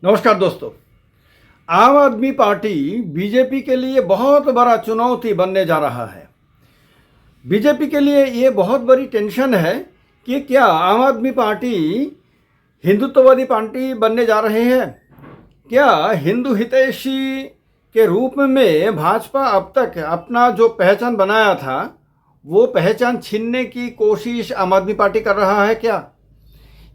नमस्कार दोस्तों। आम आदमी पार्टी बीजेपी के लिए बहुत बड़ा चुनौती बनने जा रहा है। बीजेपी के लिए ये बहुत बड़ी टेंशन है कि क्या आम आदमी पार्टी हिंदुत्ववादी पार्टी बनने जा रहे हैं। क्या हिंदू हितैषी के रूप में भाजपा अब तक अपना जो पहचान बनाया था वो पहचान छीनने की कोशिश आम आदमी पार्टी कर रहा है क्या।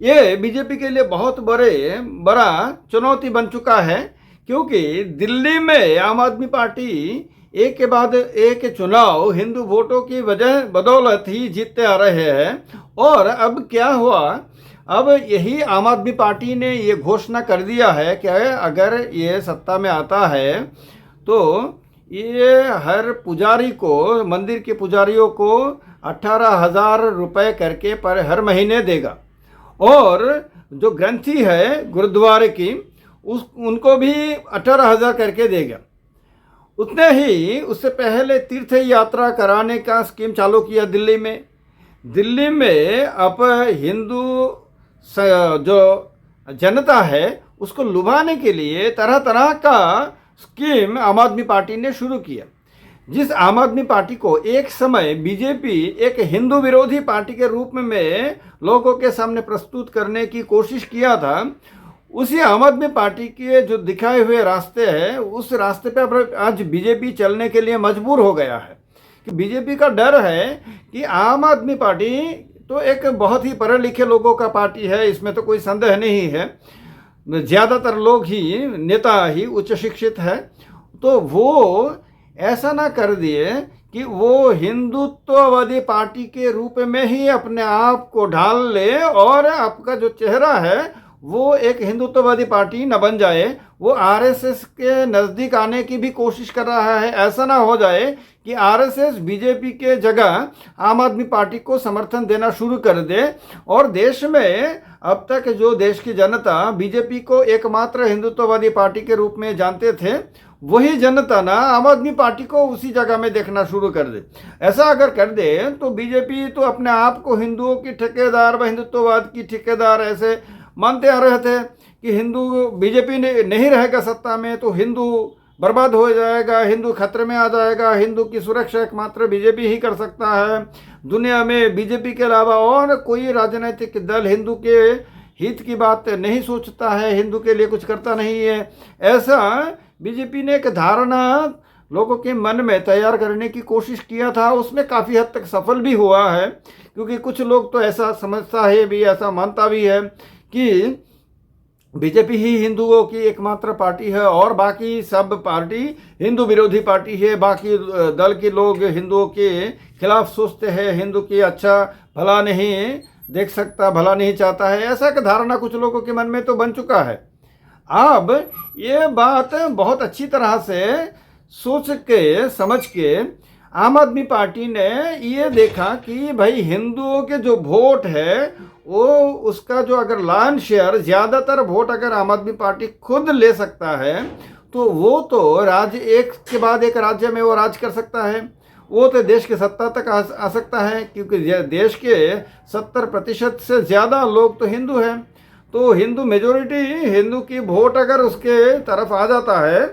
ये बीजेपी के लिए बहुत बड़ा चुनौती बन चुका है, क्योंकि दिल्ली में आम आदमी पार्टी एक के बाद एक चुनाव हिंदू वोटों की वजह बदौलत ही जीतते आ रहे हैं। और अब क्या हुआ, अब यही आम आदमी पार्टी ने ये घोषणा कर दिया है कि अगर ये सत्ता में आता है तो ये हर पुजारी को, मंदिर के पुजारियों को 18,000 रुपये करके पर हर महीने देगा, और जो ग्रंथी है गुरुद्वारे की उनको भी 18,000 करके देगा। उतने ही उससे पहले तीर्थ यात्रा कराने का स्कीम चालू किया दिल्ली में अब हिंदू जो जनता है उसको लुभाने के लिए तरह तरह का स्कीम आम आदमी पार्टी ने शुरू किया। जिस आम आदमी पार्टी को एक समय बीजेपी एक हिंदू विरोधी पार्टी के रूप में लोगों के सामने प्रस्तुत करने की कोशिश किया था, उसी आम आदमी पार्टी के जो दिखाए हुए रास्ते हैं उस रास्ते पे अब आज बीजेपी चलने के लिए मजबूर हो गया है। कि बीजेपी का डर है कि आम आदमी पार्टी तो एक बहुत ही पढ़े लिखे लोगों का पार्टी है, इसमें तो कोई संदेह नहीं है। ज़्यादातर लोग ही, नेता ही उच्च शिक्षित है, तो वो ऐसा ना कर दिए कि वो हिंदुत्ववादी पार्टी के रूप में ही अपने आप को ढाल ले और आपका जो चेहरा है वो एक हिंदुत्ववादी पार्टी न बन जाए, वो आरएसएस के नज़दीक आने की भी कोशिश कर रहा है। ऐसा ना हो जाए कि आरएसएस बीजेपी के जगह आम आदमी पार्टी को समर्थन देना शुरू कर दे, और देश में अब तक जो देश की जनता बीजेपी को एकमात्र हिंदुत्ववादी पार्टी के रूप में जानते थे, वही जनता ना आम आदमी पार्टी को उसी जगह में देखना शुरू कर दे। ऐसा अगर कर दे तो बीजेपी तो अपने आप को हिंदुओं की ठेकेदार व हिंदुत्ववाद की ठेकेदार ऐसे मानते आ रहे थे कि हिंदू बीजेपी नहीं रहेगा सत्ता में तो हिंदू बर्बाद हो जाएगा, हिंदू खतरे में आ जाएगा, हिंदू की सुरक्षा एकमात्र बीजेपी ही कर सकता है। दुनिया में बीजेपी के अलावा और कोई राजनीतिक दल हिंदू के हित की बात नहीं सोचता है, हिंदू के लिए कुछ करता नहीं है। ऐसा बीजेपी ने एक धारणा लोगों के मन में तैयार करने की कोशिश किया था, उसमें काफ़ी हद तक सफल भी हुआ है। क्योंकि कुछ लोग तो ऐसा समझता है भी, ऐसा मानता भी है कि बीजेपी ही हिंदुओं की एकमात्र पार्टी है और बाकी सब पार्टी हिंदू विरोधी पार्टी है। बाकी दल के लोग हिंदुओं के खिलाफ सोचते हैं, हिंदू की अच्छा भला नहीं देख सकता, भला नहीं चाहता है। ऐसा का धारणा कुछ लोगों के मन में तो बन चुका है। अब ये बात बहुत अच्छी तरह से सोच के समझ के आम आदमी पार्टी ने ये देखा कि भाई हिंदुओं के जो वोट है वो उसका जो अगर लाइन शेयर, ज़्यादातर वोट अगर आम आदमी पार्टी खुद ले सकता है तो वो तो राज्य एक के बाद एक राज्य में वो राज कर सकता है, वो तो देश के सत्ता तक आ सकता है। क्योंकि देश के 70% से ज़्यादा लोग तो हिंदू हैं, तो हिंदू मेजोरिटी हिंदू की वोट अगर उसके तरफ आ जाता है,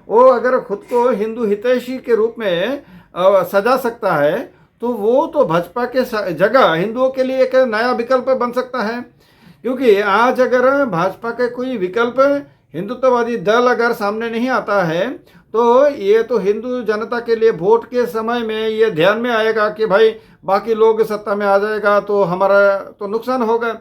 वो अगर खुद को हिंदू हितैषी के रूप में सजा सकता है तो वो तो भाजपा के जगह हिंदुओं के लिए एक नया विकल्प बन सकता है। क्योंकि आज अगर भाजपा का कोई विकल्प हिंदुत्ववादी दल अगर सामने नहीं आता है तो ये तो हिंदू जनता के लिए वोट के समय में ये ध्यान में आएगा कि भाई बाकी लोग सत्ता में आ जाएगा तो हमारा तो नुकसान होगा।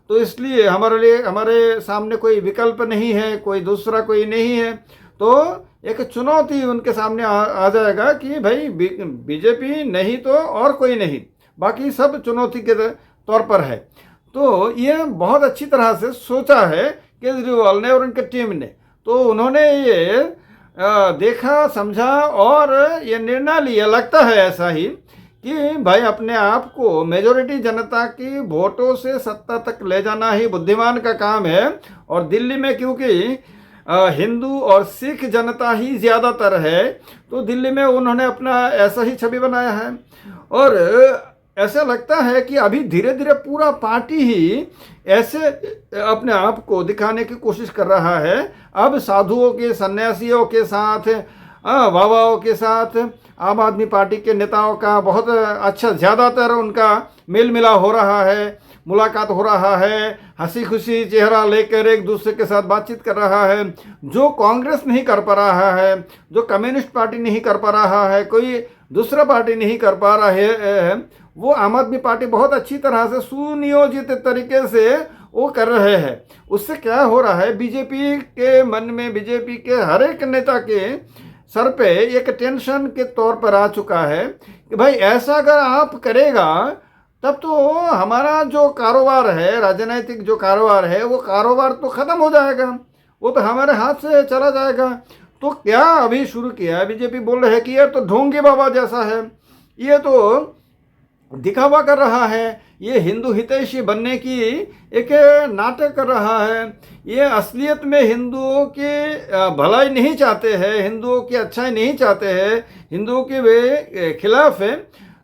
तो इसलिए हमारे सामने कोई विकल्प नहीं है, कोई दूसरा कोई नहीं है, तो एक चुनौती उनके सामने आ जाएगा कि भाई बीजेपी नहीं तो और कोई नहीं, बाकी सब चुनौती के तौर पर है। तो ये बहुत अच्छी तरह से सोचा है केजरीवाल ने और उनके टीम ने। तो उन्होंने ये देखा, समझा और ये निर्णय लिया, लगता है ऐसा ही, कि भाई अपने आप को मेजॉरिटी जनता की वोटों से सत्ता तक ले जाना ही बुद्धिमान का काम है। और दिल्ली में क्योंकि हिंदू और सिख जनता ही ज़्यादातर है, तो दिल्ली में उन्होंने अपना ऐसा ही छवि बनाया है। और ऐसा लगता है कि अभी धीरे धीरे पूरा पार्टी ही ऐसे अपने आप को दिखाने की कोशिश कर रहा है। अब साधुओं के, सन्यासियों के साथ, बाबाओं के साथ आम आदमी पार्टी के नेताओं का बहुत अच्छा, ज़्यादातर उनका मेल मिलाप हो रहा है, मुलाकात हो रहा है, हंसी खुशी चेहरा लेकर एक दूसरे के साथ बातचीत कर रहा है। जो कांग्रेस नहीं कर पा रहा है, जो कम्युनिस्ट पार्टी नहीं कर पा रहा है, कोई दूसरा पार्टी नहीं कर पा रहा है, वो आम आदमी पार्टी बहुत अच्छी तरह से सुनियोजित तरीके से वो कर रहे हैं। उससे क्या हो रहा है, बीजेपी के मन में, बीजेपी के हर एक नेता के सर पे एक टेंशन के तौर पर आ चुका है कि भाई ऐसा अगर आप करेगा तब तो हमारा जो कारोबार है, राजनीतिक जो कारोबार है, वो कारोबार तो ख़त्म हो जाएगा, वो तो हमारे हाथ से चला जाएगा। तो क्या अभी शुरू किया है बीजेपी, बोल रहे हैं कि ये तो ढोंगी बाबा जैसा है, ये तो दिखावा कर रहा है, ये हिंदू हितैषी बनने की एक नाटक कर रहा है, ये असलियत में हिंदुओं की भलाई नहीं चाहते हैं, हिंदुओं की अच्छाई नहीं चाहते हैं, हिंदुओं के वे खिलाफ है।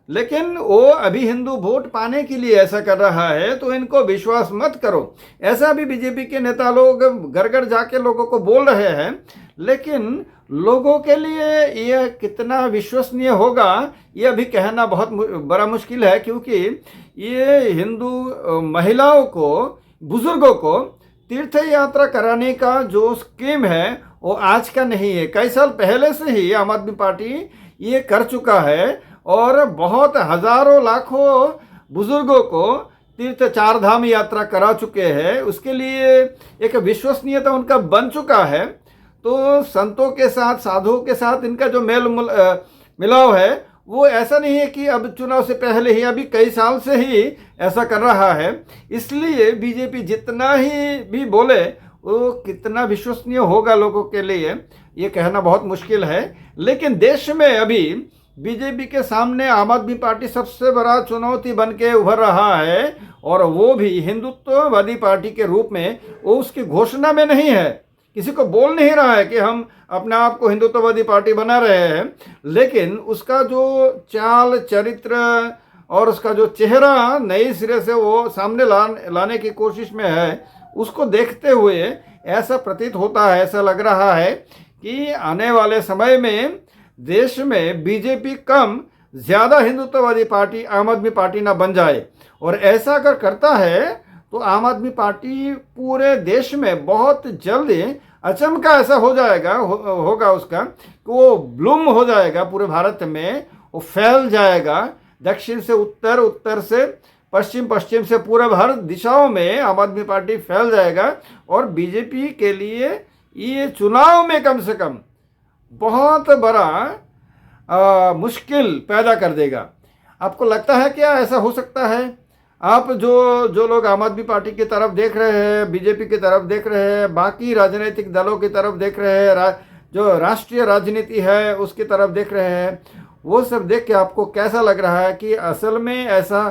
लेकिन वो अभी हिंदू वोट पाने के लिए ऐसा कर रहा है, तो इनको विश्वास मत करो, ऐसा भी बीजेपी के नेता लोग घर घर जाके लोगों को बोल रहे हैं। लेकिन लोगों के लिए यह कितना विश्वसनीय होगा, ये अभी कहना बहुत बड़ा मुश्किल है, क्योंकि ये हिंदू महिलाओं को, बुजुर्गों को तीर्थ यात्रा कराने का जो स्कीम है वो आज का नहीं है, कई साल पहले से ही आम आदमी पार्टी ये कर चुका है और बहुत हजारों लाखों बुजुर्गों को तीर्थ चार धाम यात्रा करा चुके हैं। उसके लिए एक विश्वसनीयता उनका बन चुका है। तो संतों के साथ, साधुओं के साथ इनका जो मिलाव है वो ऐसा नहीं है कि अब चुनाव से पहले ही, अभी कई साल से ही ऐसा कर रहा है। इसलिए बीजेपी जितना ही भी बोले वो कितना विश्वसनीय होगा लोगों के लिए, ये कहना बहुत मुश्किल है। लेकिन देश में अभी बीजेपी के सामने आम आदमी पार्टी सबसे बड़ा चुनौती बन के उभर रहा है, और वो भी हिंदुत्ववादी पार्टी के रूप में। वो उसकी घोषणा में नहीं है, किसी को बोल नहीं रहा है कि हम अपने आप को हिंदुत्ववादी पार्टी बना रहे हैं, लेकिन उसका जो चाल चरित्र और उसका जो चेहरा नए सिरे से वो सामने लाने की कोशिश में है, उसको देखते हुए ऐसा प्रतीत होता है, ऐसा लग रहा है कि आने वाले समय में देश में बीजेपी कम ज़्यादा हिंदुत्ववादी पार्टी आम आदमी पार्टी ना बन जाए। और ऐसा अगर करता है तो आम आदमी पार्टी पूरे देश में बहुत जल्द अचमका ऐसा हो जाएगा, होगा उसका कि वो ब्लूम हो जाएगा पूरे भारत में, वो फैल जाएगा दक्षिण से उत्तर, उत्तर से पश्चिम, पश्चिम से पूरे भारत दिशाओं में आम आदमी पार्टी फैल जाएगा। और बीजेपी के लिए ये चुनाव में कम से कम बहुत बड़ा मुश्किल पैदा कर देगा। आपको लगता है क्या ऐसा हो सकता है? आप जो लोग आम आदमी पार्टी की तरफ देख रहे हैं, बीजेपी की तरफ देख रहे हैं, बाकी राजनीतिक दलों की तरफ देख रहे हैं, जो राष्ट्रीय राजनीति है उसकी तरफ देख रहे हैं, वो सब देख के आपको कैसा लग रहा है कि असल में ऐसा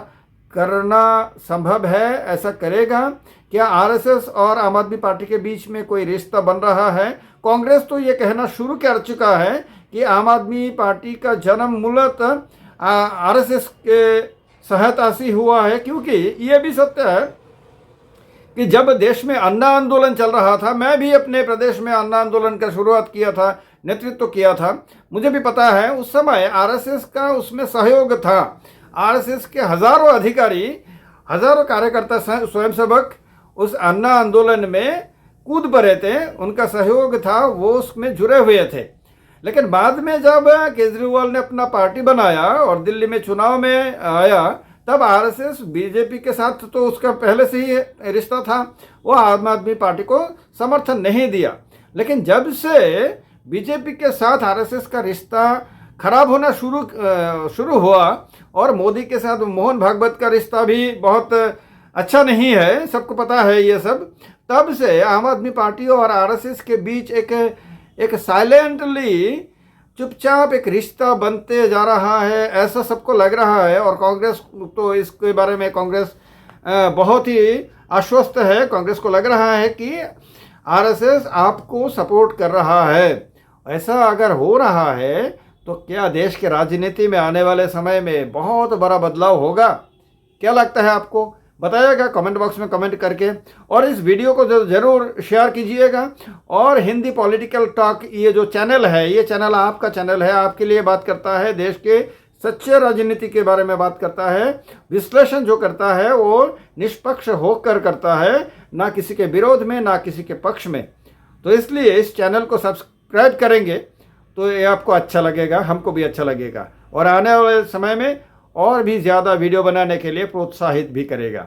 करना संभव है, ऐसा करेगा क्या? आरएसएस और आम आदमी पार्टी के बीच में कोई रिश्ता बन रहा है? कांग्रेस तो ये कहना शुरू कर चुका है कि आम आदमी पार्टी का जन्म मूलतः आरएसएस के सहायता से हुआ है, क्योंकि ये भी सत्य है कि जब देश में अन्ना आंदोलन चल रहा था, मैं भी अपने प्रदेश में अन्ना आंदोलन का शुरुआत किया था, नेतृत्व किया था, मुझे भी पता है उस समय आरएसएस का उसमें सहयोग था। आरएसएस के हजारों अधिकारी, हजारों कार्यकर्ता, स्वयंसेवक उस अन्ना आंदोलन में कूद पड़े थे, उनका सहयोग था, वो उसमें जुड़े हुए थे। लेकिन बाद में जब केजरीवाल ने अपना पार्टी बनाया और दिल्ली में चुनाव में आया, तब आरएसएस बीजेपी के साथ तो उसका पहले से ही रिश्ता था, वो आम आदमी पार्टी को समर्थन नहीं दिया। लेकिन जब से बीजेपी के साथ आरएसएस का रिश्ता खराब होना शुरू हुआ और मोदी के साथ मोहन भागवत का रिश्ता भी बहुत अच्छा नहीं है, सबको पता है ये सब, तब से आम आदमी पार्टी और आरएसएस के बीच एक साइलेंटली, चुपचाप एक रिश्ता बनते जा रहा है, ऐसा सबको लग रहा है। और कांग्रेस तो इसके बारे में कांग्रेस बहुत ही आश्वस्त है। कांग्रेस को लग रहा है कि आरएसएस आपको सपोर्ट कर रहा है। ऐसा अगर हो रहा है तो क्या देश के राजनीति में आने वाले समय में बहुत बड़ा बदलाव होगा? क्या लगता है आपको? बताइएगा कमेंट बॉक्स में कमेंट करके, और इस वीडियो को ज़रूर शेयर कीजिएगा। और हिंदी पॉलिटिकल टॉक ये जो चैनल है, ये चैनल आपका चैनल है, आपके लिए बात करता है, देश के सच्चे राजनीति के बारे में बात करता है, विश्लेषण जो करता है वो निष्पक्ष होकर करता है, ना किसी के विरोध में ना किसी के पक्ष में। तो इसलिए इस चैनल को सब्सक्राइब करेंगे तो ये आपको अच्छा लगेगा, हमको भी अच्छा लगेगा, और आने वाले समय में और भी ज़्यादा वीडियो बनाने के लिए प्रोत्साहित भी करेगा।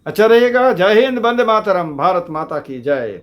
अच्छा रहिएगा। जय हिंद, वंदे मातरम, भारत माता की जय।